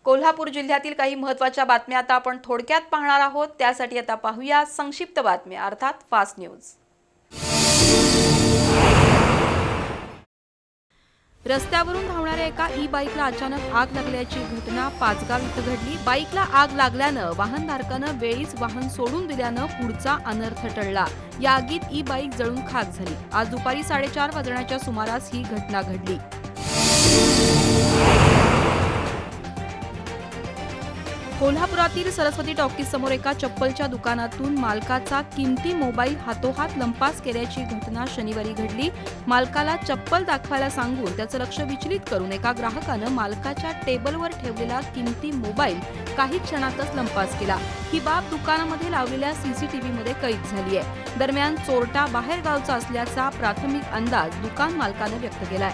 कोल्हापूर जिल्ह्यातील काही महत्त्वाच्या बातम्या आता आपण थोडक्यात पाहणार आहोत। त्यासाठी आता पाहूया संक्षिप्त बातम्या अर्थात फास्ट न्यूज। रस्त्यावरून धावणाऱ्या एका ई-बाईकला अचानक आग लागल्याची घटना पाचगाव इथं घडली। बाईकला आग लागल्यानं वाहनधारकानं वेळीच वाहन सोडून दिल्यानं पुढचा अनर्थ टळला। या आगीत ई-बाईक जळून खाक झाली। आज दुपारी 4:30 वाजण्याच्या सुमारास ही घटना घडली। कोल्हापुरातील सरस्वती टॉकीज समोर एका चप्पलच्या दुकानातून मालकाचा किमती मोबाईल हातोहात लंपास केल्याची घटना शनिवारी घडली। मालकाला चप्पल दाखवायला सांगून त्याचं लक्ष विचलित करून एका ग्राहकानं मालकाच्या टेबलवर ठेवलेला किमती मोबाईल काही क्षणातच लंपास केला। ही बाब दुकानामध्ये लावलेल्या सीसीटीव्हीमध्ये कैद झाली आहे। दरम्यान चोरटा बाहेर गावचा असल्याचा प्राथमिक अंदाज दुकान मालकानं व्यक्त केलाय।